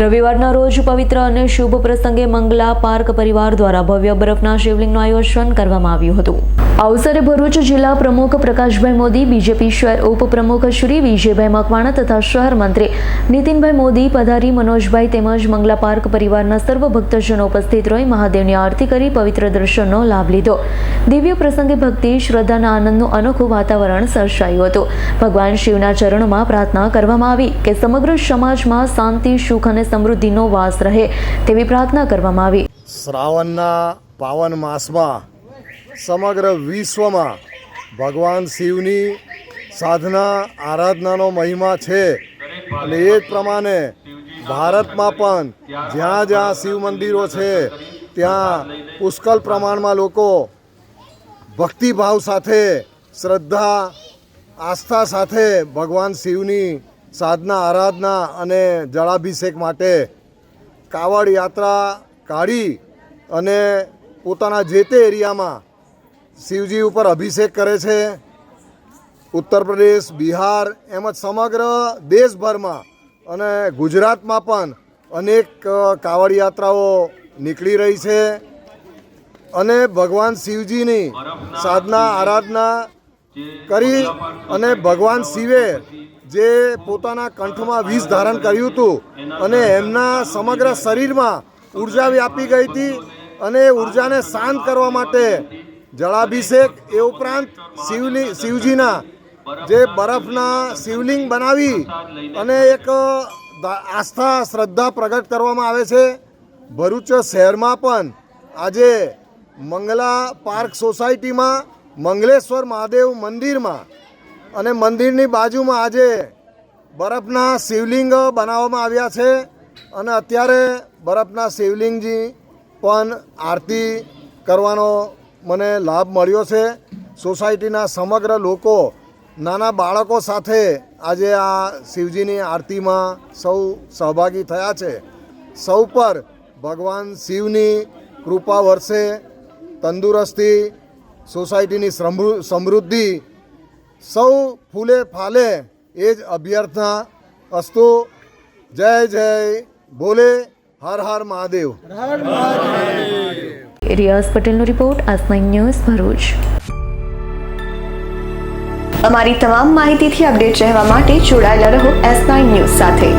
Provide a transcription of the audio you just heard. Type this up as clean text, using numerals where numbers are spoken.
રવિવારના રોજ પવિત્ર અને શુભ પ્રસંગે મંગલા પાર્ક પરિવાર દ્વારા ભવ્ય બરફના શિવલિંગનું આયોજન કરવામાં આવ્યું હતું। આ અવસરે ભરૂચ જિલ્લા પ્રમુખ પ્રકાશભાઈ મોદી, બીજેપી શહેર ઉપપ્રમુખ શ્રી વિજયભાઈ મકવાણા તથા શહેર મંત્રી નીતિનભાઈ મોદી પધારી મનોજભાઈ તેમજ મંગલા પાર્ક પરિવારના સર્વ ભક્તજનો ઉપસ્થિત રહી મહાદેવની આરતી કરી પવિત્ર દર્શનનો લાભ લીધો। દિવ્ય પ્રસંગે ભક્તિ, શ્રદ્ધાના આનંદનું અનોખું વાતાવરણ સર્જાયું હતું। ભગવાન શિવના ચરણોમાં પ્રાર્થના કરવામાં આવી કે સમગ્ર સમાજમાં શાંતિ, સુખ અને સમૃદ્ધિનો વાસ રહે તેવી પ્રાર્થના કરવામાં આવી। શ્રાવણના પાવન માસમાં સમગ્ર વિશ્વમાં ભગવાન શિવની સાધના આરાધનાનો મહિમા છે અને એ જ પ્રમાણે ભારતમાં પણ જ્યાં જ્યાં શિવ મંદિરો છે ત્યાં પુષ્કળ પ્રમાણમાં લોકો ભક્તિભાવ સાથે, શ્રદ્ધા, આસ્થા સાથે ભગવાન શિવની સાધના આરાધના અને જળાભિષેક માટે કાવડ યાત્રા કાઢી અને પોતાના જે તે એરિયામાં શિવજી ઉપર અભિષેક કરે છે। ઉત્તર પ્રદેશ, બિહાર એમ જ સમગ્ર દેશભરમાં અને ગુજરાતમાં પણ અનેક કાવડ યાત્રાઓ નીકળી રહી છે અને ભગવાન શિવજીની સાધના આરાધના કરી અને ભગવાન શિવે જે પોતાના કંઠમાં વિષ ધારણ કર્યું હતું અને એમના સમગ્ર શરીરમાં ઉર્જા વ્યાપી ગઈ હતી અને ઉર્જાને શાંત કરવા માટે જળાભિષેક એ ઉપરાંત શિવજીના જે બરફના શિવલિંગ બનાવી અને એક આસ્થા, શ્રદ્ધા પ્રગટ કરવામાં આવે છે। ભરૂચ શહેરમાં પણ આજે મંગલા પાર્ક સોસાયટીમાં મંગલેશ્વર મહાદેવ મંદિરમાં અને મંદિરની બાજુમાં આજે બરફના શિવલિંગ બનાવવામાં આવ્યા છે અને અત્યારે બરફના શિવલિંગજી પણ આરતી કરવાનો મને લાભ મળ્યો છે। સોસાયટીના સમગ્ર લોકો નાના બાળકો સાથે આજે આ શિવજીની આરતીમાં સૌ સહભાગી થયા છે। સૌ પર ભગવાન શિવની કૃપા વરસે, તંદુરસ્તી, સોસાયટીની સમૃદ્ધિ સૌ ફૂલે ફાલે એ જ અભ્યર્થના અસ્તુ। જય જય બોલે, હર હર મહાદેવ। રિયાઝ પટેલનો રિપોર્ટ, આજ9 ન્યૂઝ, ભરૂચ। અમારી તમામ માહિતીથી અપડેટ રહેવા માટે જોડાયેલા રહો S9 ન્યૂઝ સાથે।